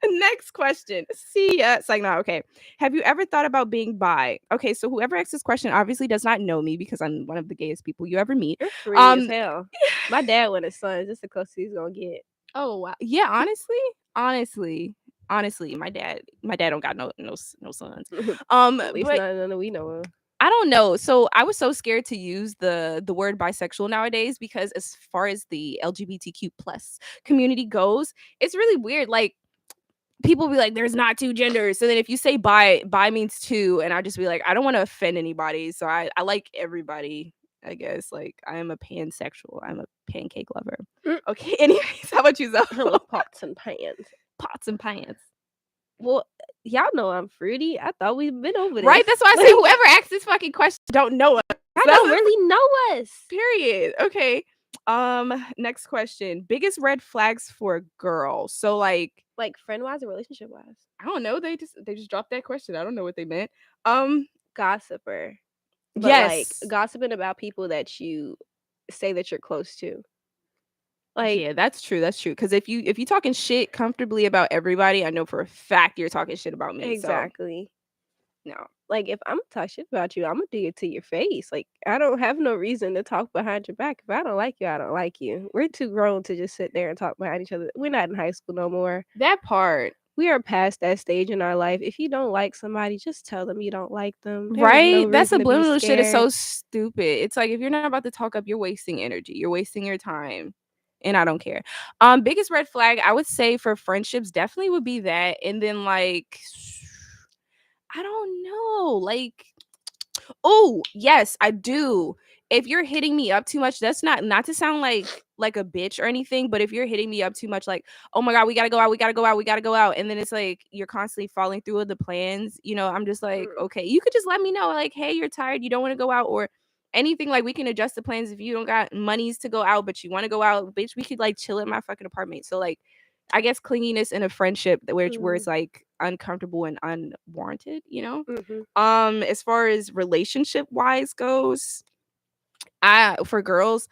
Next question. See ya. It's like, no, okay. Have you ever thought about being bi? Okay, so whoever asked this question obviously does not know me because I'm one of the gayest people you ever meet. You're free as hell. My dad went his son. Just the closest he's gonna get. Oh wow. Yeah, honestly, my dad don't got no sons. At least But none that we know of. I don't know. So I was so scared to use the word bisexual nowadays because as far as the LGBTQ plus community goes, it's really weird. Like people be like, "There's not two genders." So then if you say bi means two, and I just be like, I don't want to offend anybody, so I like everybody. I guess like I am a pansexual. I'm a pancake lover. Okay. Anyways, how about you, Zoe? I love pots and pans. Pots and pans. Well, y'all know I'm fruity. I thought we'd been over this. Right? That's why I say whoever asked this fucking question don't know us. I don't really know us. Period. Okay. Next question. Biggest red flags for a girl. So like friend wise or relationship wise? I don't know. They just dropped that question. I don't know what they meant. Gossiper. But yes. gossiping about people that you say that you're close to. Yeah, that's true. That's true. Because if you talking shit comfortably about everybody, I know for a fact you're talking shit about me. Exactly. So, no. If I'm gonna talk shit about you, I'm gonna do it to your face. I don't have no reason to talk behind your back. If I don't like you, I don't like you. We're too grown to just sit there and talk behind each other. We're not in high school no more. That part. We are past that stage in our life. If you don't like somebody, just tell them you don't like them. Right? That subliminal shit is so stupid. It's like if you're not about to talk up, you're wasting energy. You're wasting your time. And I don't care. Biggest red flag, I would say for friendships definitely would be that. And then I don't know. Oh, yes, I do. If you're hitting me up too much, that's not to sound like a bitch or anything, but if you're hitting me up too much, like, oh my God, we gotta go out, we gotta go out, we gotta go out, and then it's like you're constantly falling through with the plans, I'm just like, okay, you could just let me know, like, hey, you're tired, you don't want to go out, or anything, like we can adjust the plans if you don't got monies to go out, but you want to go out, bitch, we could chill at my fucking apartment. So I guess clinginess in a friendship where it's uncomfortable and unwarranted, as far as relationship wise goes, for girls,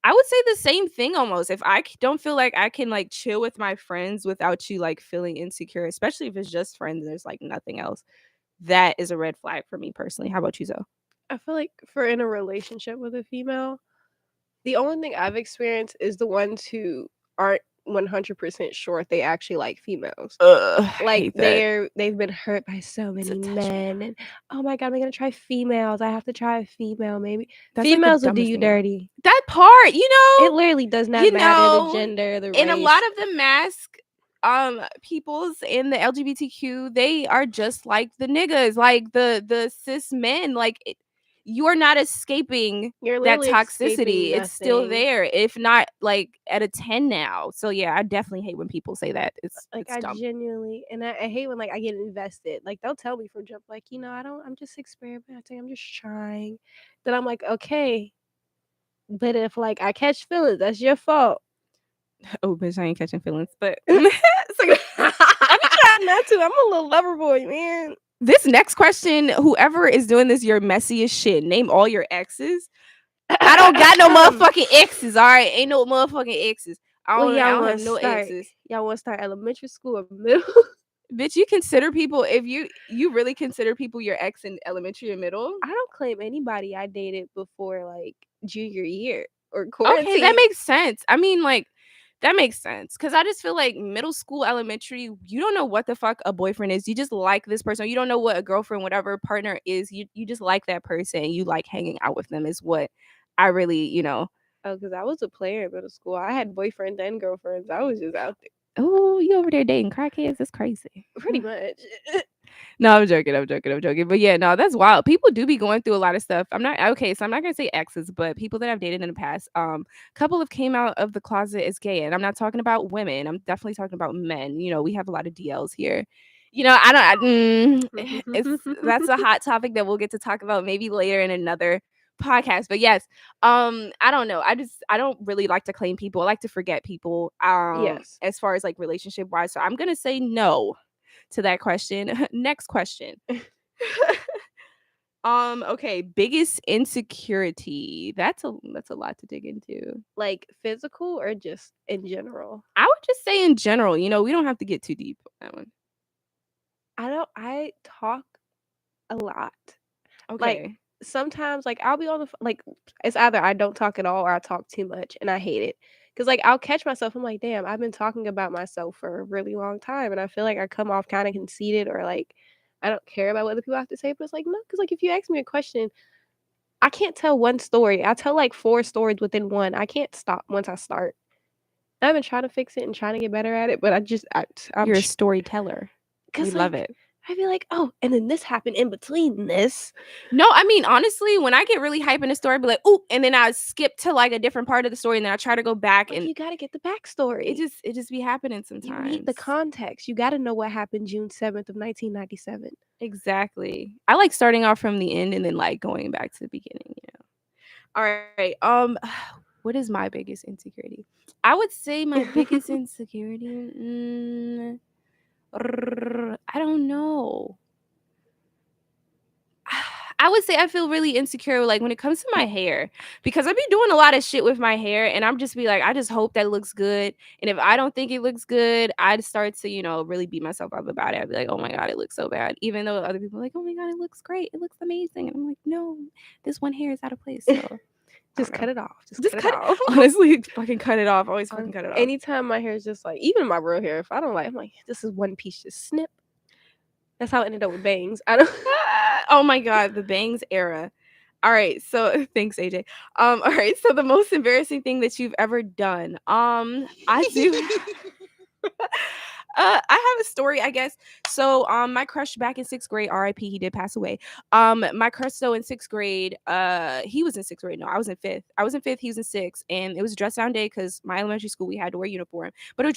I would say the same thing almost. If I don't feel like I can chill with my friends without you feeling insecure, especially if it's just friends and there's nothing else, that is a red flag for me personally. How about you, Zoe? I feel like for in a relationship with a female, the only thing I've experienced is the ones who aren't 100% sure if they actually like females. Hate that. They've been hurt by so many men, and oh my God, am I gonna try females? I have to try a female, maybe. Females will do you dirty. That part, it literally does not matter the gender, the race. And a lot of the mask peoples in the LGBTQ, they are just like the niggas, like the cis men, you're not escaping You're that literally escaping toxicity. It's still nothing. there, if not like at a 10 now. So yeah, I definitely hate when people say that. Like It's I dumb. genuinely, and I hate when like I get invested. Like they'll tell me from jump, like I don't. I'm just experimenting. I'm just trying. Then I'm like, okay, but if like I catch feelings, that's your fault. Oh, bitch, I ain't catching feelings. But It's like I be trying not to. I'm a little lover boy, man. this next question, whoever is doing this, you're messy as shit. Name all your exes. I don't got no motherfucking exes, all right? Ain't no motherfucking exes. Well, I y'all don't want have to no start? exes. Y'all want to start elementary school or middle? Bitch, you consider people, if you really consider people your ex in elementary and middle? I don't claim anybody I dated before like junior year or Okay, that quarantine. makes sense. I mean, like, that makes sense. Cause I just feel like middle school, elementary, you don't know what the fuck a boyfriend is. You just like this person. You don't know what a girlfriend, whatever partner is. You just like that person. You like hanging out with them is what I really, Oh, because I was a player in middle school. I had boyfriends and girlfriends. I was just out there. Oh, you over there dating crackheads? That's crazy. Pretty much. No, I'm joking. I'm joking. I'm joking. But yeah, no, that's wild. People do be going through a lot of stuff. I'm not okay, so I'm not gonna say exes, but people that I've dated in the past, a couple have came out of the closet as gay, and I'm not talking about women. I'm definitely talking about men. We have a lot of DLs here. I don't. It's That's a hot topic that we'll get to talk about maybe later in another podcast. But yes, I don't know. I don't really like to claim people. I like to forget people. Yes. As far as like relationship wise, so I'm gonna say no to that question. Next question. Okay, biggest insecurity. That's a lot to dig into. Like physical or just in general? I would just say in general, we don't have to get too deep on that one. I talk a lot. Like Okay. sometimes like I'll be on the like it's either I don't talk at all or I talk too much and I hate it. Cause like I'll catch myself, I'm like, damn, I've been talking about myself for a really long time and I feel like I come off kind of conceited or like I don't care about what other people have to say. But it's like, no, because like if you ask me a question, I can't tell one story. I tell like four stories within one. I can't stop once I start. I've been trying to fix it and trying to get better at it, but I'm You're a storyteller. We because love like it. I feel like, oh, and then this happened in between this. No, I mean honestly, when I get really hype in a story, I'd be like, "Ooh," and then I skip to like a different part of the story, and then I try to go back, Like and you got to get the backstory. it just be happening You need the sometimes. context. You got to know what happened June 7th of 1997. Exactly. I like starting off from the end and then like going back to the beginning. All right. What is my biggest insecurity? I would say my biggest insecurity. I don't know. I would say I feel really insecure like when it comes to my hair because I be doing a lot of shit with my hair and I'm just be like I just hope that it looks good, and if I don't think it looks good I'd start to really beat myself up about it. I'd be like, oh my god, it looks so bad, even though other people are like, oh my god, it looks great, it looks amazing, and I'm like, no, this one hair is out of place. So I Just don't know. cut it off. Just Cut it cut it. off. Honestly, fucking cut it off. Always fucking cut it off. Anytime my hair is just like, even my real hair, if I don't like, I'm like, this is one piece, just snip. That's how I ended up with bangs. I don't. Oh my god, the bangs era. All right, so thanks, AJ. All right, so the most embarrassing thing that you've ever done. I do. I have a story, I guess. So, my crush back in 6th grade, R.I.P. He did pass away. My crush, so in 6th grade, he was in 6th grade. No, I was in 5th. I was in 5th. He was in 6th, and it was dress down day because my elementary school we had to wear uniform. But it was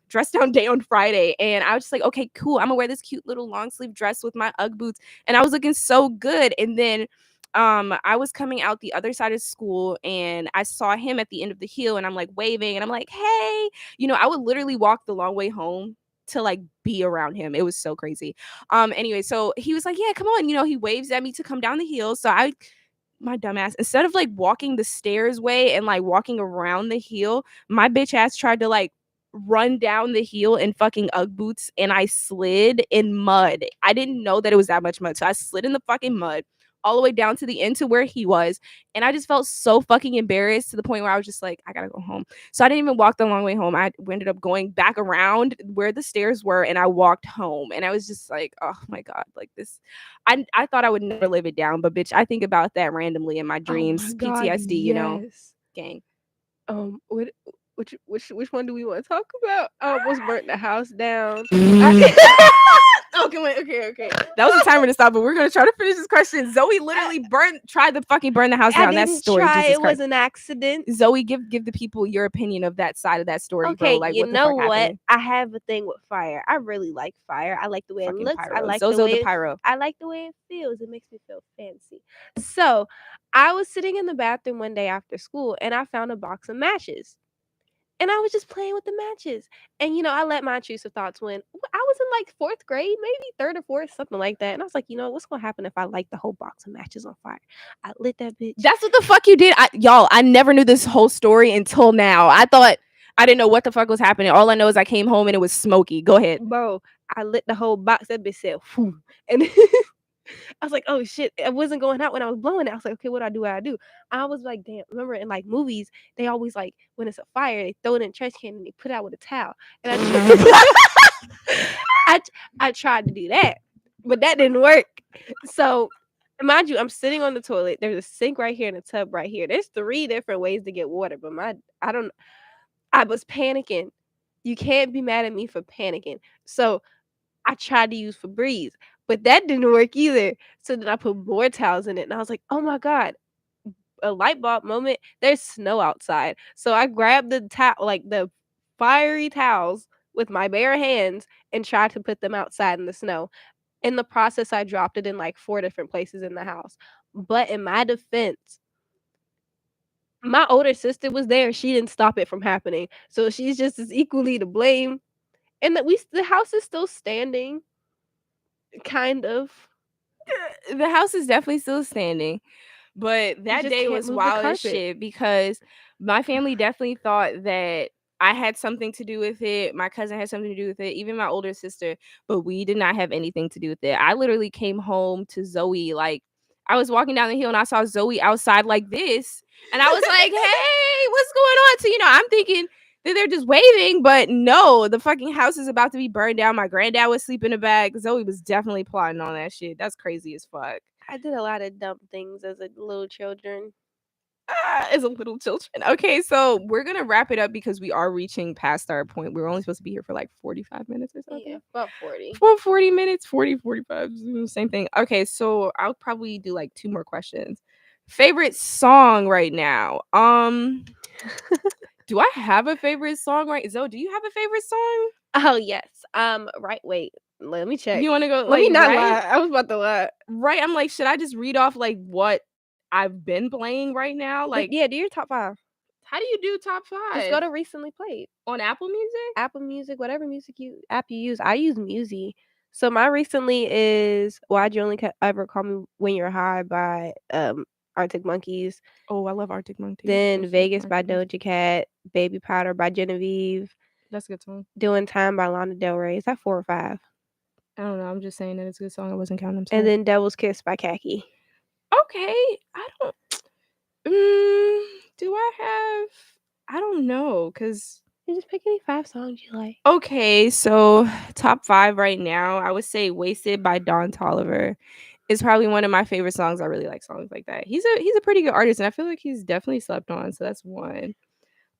dress down day on Friday, and I was just like, okay, cool. I'm gonna wear this cute little long sleeve dress with my UGG boots, and I was looking so good. And then I was coming out the other side of school and I saw him at the end of the hill and I'm like waving and I'm like, hey, I would literally walk the long way home to like be around him. It was so crazy. Anyway, so he was like, yeah, come on. He waves at me to come down the hill. So my dumbass, instead of like walking the stairs way and like walking around the hill, my bitch ass tried to like run down the hill in fucking UGG boots and I slid in mud. I didn't know that it was that much mud. So I slid in the fucking mud all the way down to the end to where he was. And I just felt so fucking embarrassed to the point where I was just like, I gotta go home. So I didn't even walk the long way home. We ended up going back around where the stairs were and I walked home. And I was just like, oh my God, like this. I thought I would never live it down, but bitch, I think about that randomly in my Oh dreams. my god, PTSD, yes. gang. What, which one do we want to talk about? I almost burnt the house down. Okay, Okay. That was a timer to stop, but we're gonna try to finish this question. Zoie literally tried to fucking burn the house I down. That didn't story, try. Jesus It Christ. was an accident. Zoie, give the people your opinion of that side of that story, bro. Okay, Like, you what the know fuck what? happened? I have a thing with fire. I really like fire. I like the way it Fucking looks. I pyro. like the Zozo the way pyro. I like the way it feels. It makes me feel fancy. So, I was sitting in the bathroom one day after school and I found a box of matches. And I was just playing with the matches. And I let my intrusive thoughts win. I was in like 4th grade, maybe 3rd or 4th, something like that. And I was like, what's gonna happen if I light the whole box of matches on fire? I lit that bitch. That's what the fuck you did. Y'all, I never knew this whole story until now. I didn't know what the fuck was happening. All I know is I came home and it was smoky. Go ahead. Bro, I lit the whole box. That bitch said, whew. And I was like, oh shit, it wasn't going out when I was blowing it. I was like, okay, what do I do? What do I do? I was like, damn, remember in like movies, they always like, when it's a fire, they throw it in a trash can and they put it out with a towel. And I, I tried to do that, but that didn't work. So, mind you, I'm sitting on the toilet. There's a sink right here and a tub right here. There's 3 different ways to get water, but I was panicking. You can't be mad at me for panicking. So, I tried to use Febreze, but that didn't work either. So then I put more towels in it, and I was like, "Oh my god!" A light bulb moment. There's snow outside, so I grabbed the like the fiery towels with my bare hands and tried to put them outside in the snow. In the process, I dropped it in like 4 different places in the house. But in my defense, my older sister was there. She didn't stop it from happening, so she's just as equally to blame. And that the house is still standing, kind of. The house is definitely still standing. But that day Can't was move the wild as carpet. shit because my family definitely thought that I had something to do with it. My cousin had something to do with it, even my older sister, but we did not have anything to do with it. I literally came home to Zoie. Like, I was walking down the hill and I saw Zoie outside like this. And I was like, hey, what's going on? So, I'm thinking that they're just waving, but no, the fucking house is about to be burned down. My granddad was sleeping in the back. Zoie was definitely plotting on that shit. That's crazy as fuck. I did a lot of dumb things as a little children. As a little children. Okay, so we're gonna wrap it up because we are reaching past our point. We were only supposed to be here for like 45 minutes or something. Yeah, about 40. For 40 minutes, 40, 45, same thing. Okay, so I'll probably do like 2 more questions. Favorite song right now? Do I have a favorite song right? Zoe, do you have a favorite song? Oh yes. Right. Wait. Let me check. You want to go Let me like not right? lie. I was about to lie. Right. I'm like, should I just read off like what I've been playing right now? Like, Yeah, do your top 5. how do you do top 5? Just go to recently played. On Apple Music? Apple Music, whatever app you use. I use Musi. So my recently is "Why'd You Only Ever Call Me When You're High" by Arctic Monkeys. Oh, I love Arctic Monkeys. Then "Vegas" by Doja Cat, "Baby Powder" by Genevieve. That's a good song. "Doing Time" by Lana Del Rey. Is that 4 or 5? I don't know. I'm just saying that it's a good song. I wasn't counting. I'm sorry. And then "Devil's Kiss" by Khaki. Okay, I don't. Do I have? I don't know, cause You just pick any 5 songs you like. okay, so top 5 right now, I would say "Wasted" by Don Toliver is probably one of my favorite songs. I really like songs like that. He's a pretty good artist, and I feel like he's definitely slept on. So that's one.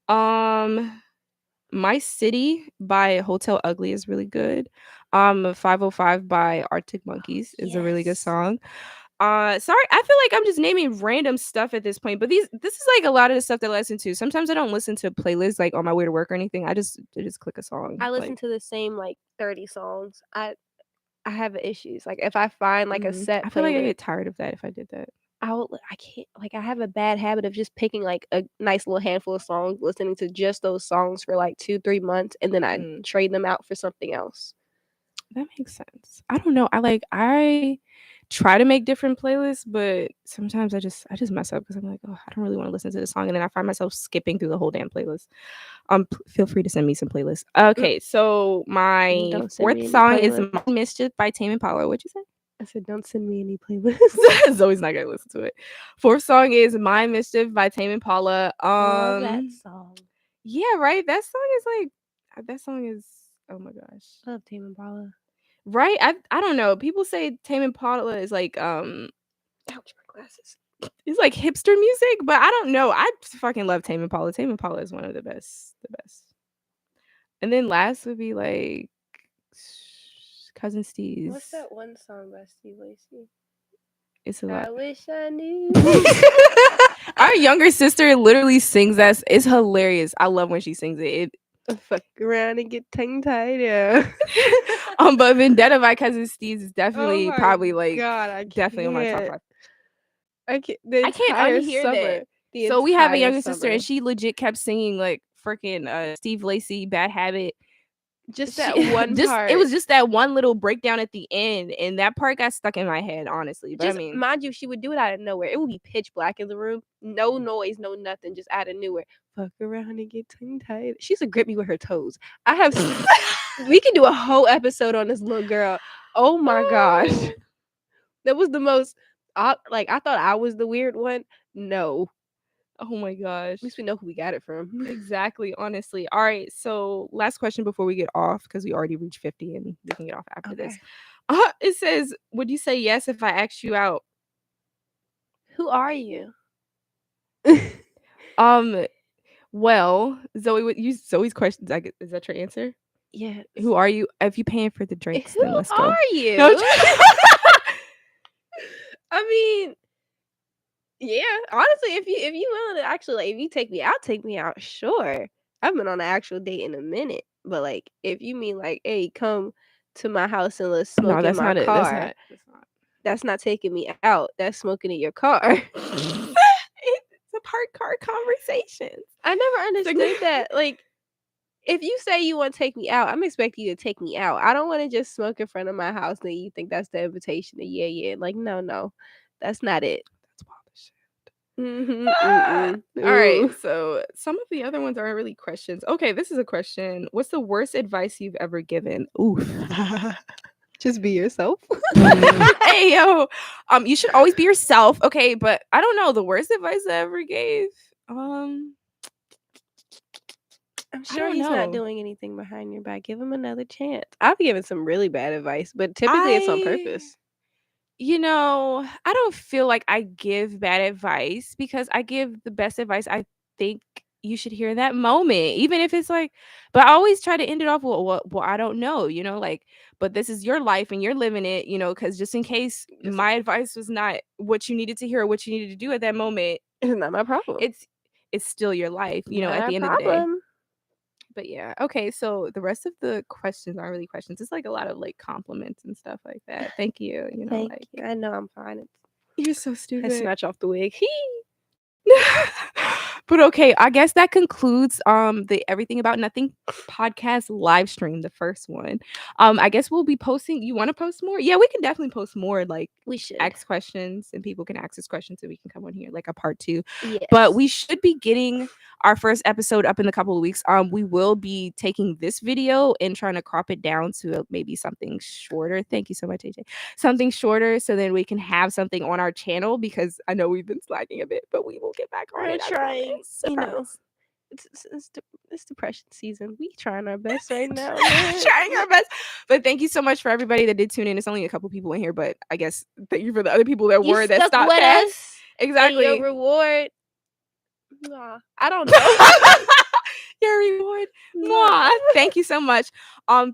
My City by Hotel Ugly is really good. 505 by Arctic Monkeys is a really good song. Sorry, I feel like I'm just naming random stuff at this point, but this is like a lot of the stuff that I listen to. Sometimes I don't listen to playlists like on my way to work or anything. I just click a song. I listen like, to the same like 30 songs. I have issues. Like if I find like a set I feel like I playlist, get tired of that if I did that. I can't, like, I have a bad habit of just picking like a nice little handful of songs, listening to just those songs for like 2-3 months, and then I trade them out for something else. That makes sense. I don't know. I try to make different playlists, but sometimes I just mess up because I'm like, oh, I don't really want to listen to this song, and then I find myself skipping through the whole damn playlist. Feel free to send me some playlists. Okay, so my 4th song is "Mind Mischief" by Tame Impala. What'd you say? I said, don't send me any playlists. Zoe's not gonna listen to it. 4th song is "Mind Mischief" by Tame Impala. Love that song. Yeah, right. That song is. Oh my gosh. I love Tame Impala. Right? I don't know. People say Tame Impala is like ouch, my glasses. It's like hipster music, but I don't know. I fucking love Tame Impala. Tame Impala is one of the best. And then last would be like Cousin Steez. What's that one song by Steve Lacy? It's a I lot. wish I knew. Our younger sister literally sings that. It's hilarious. I love when she sings it. Fuck around and get tongue tied. Yeah. But Vendetta by Cousin Steez is Oh definitely my probably like god, I definitely on my top can't. 5. I can't. The I can't entire unhear summer. that. The So we have a entire younger sister, summer. and she legit kept singing like freaking Steve Lacy, Bad Habit. Just She that one just it part. was just that one little breakdown at the end, and that part got stuck in my head, honestly. But Just I mean, mind you, she would do it out of nowhere. It would be pitch black in the room, no noise, no nothing, just out of nowhere. Fuck around and get tongue tied. She's a grip me with her toes. I have. We can do a whole episode on this little girl. Oh my gosh, that was the most. Like I thought I was the weird one. No, oh my gosh. at least we know who we got it from. Exactly, honestly. All right, so last question before we get off, because we already reached 50 and we can get off after this. It says, would you say yes if I asked you out? Who are you? Well, Zoe would use Zoe's questions. Is that your answer? Yes. Who are you? If you paying for the drinks, Who then let's go. are you? No, I mean, yeah. Honestly, if you willing to actually like, if you take me out. Sure. I haven't been on an actual date in a minute, but like, if you mean like, hey, come to my house and let's smoke no, in that's my not it. That's car. not. That's not taking me out. That's smoking in your car. It's a parked car conversations. I never understood that. Like, if you say you want to take me out, I'm expecting you to take me out. I don't want to just smoke in front of my house and you think that's the invitation to yeah. Like, no. That's not it. That's wild as shit. Mm-hmm. All right, so some of the other ones aren't really questions. Okay, this is a question. What's the worst advice you've ever given? Oof. Just be yourself. Hey yo, you should always be yourself. Okay, but I don't know the worst advice I ever gave. I'm sure he's not doing anything behind your back. Give him another chance. I've given some really bad advice, but typically it's on purpose. You know, I don't feel like I give bad advice because I give the best advice I think you should hear in that moment, even if it's like, but I always try to end it off with, well, I don't know, like, but this is your life and you're living it, because just in case my advice was not what you needed to hear or what you needed to do at that moment, it's not my problem. It's still your life, not at the end problem. of the day. But yeah, okay, so the rest of the questions aren't really questions. It's like a lot of like compliments and stuff like that. Thank you. Thank you. I know I'm fine. You're so stupid. I snatch off the wig. But okay, I guess that concludes the Everything About Nothing podcast live stream, the first one. I guess we'll be posting. You want to post more? Yeah, we can definitely post more. Like we should ask questions and people can ask us questions so we can come on here like a part 2. Yes. But we should be getting our first episode up in a couple of weeks. We will be taking this video and trying to crop it down to maybe something shorter. Thank you so much, AJ. Something shorter so then we can have something on our channel because I know we've been slacking a bit, but we will get back on it. Trying, it's depression season. We trying our best right now. Trying our best. But thank you so much for everybody that did tune in. It's only a couple people in here, but I guess thank you for the other people that that stopped with past. Us. Exactly. And your reward. I don't know. Your reward. Mwah. Thank you so much.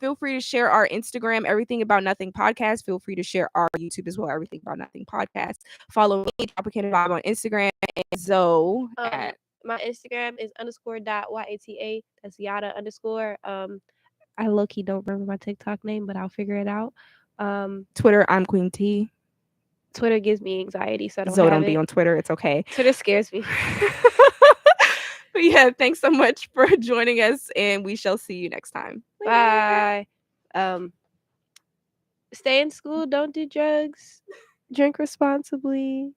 Feel free to share our Instagram, Everything About Nothing Podcast. Feel free to share our YouTube as well, Everything About Nothing Podcast. Follow me, tropicanavibe on Instagram, and Zoe at my Instagram is _.yata. That's yada _. I low-key don't remember my TikTok name, but I'll figure it out. Twitter, I'm Queen T. Twitter gives me anxiety, so I don't Zoe don't be on Twitter. It's okay. Twitter scares me. But yeah, thanks so much for joining us, and we shall see you next time. Bye. Stay in school. Don't do drugs. Drink responsibly.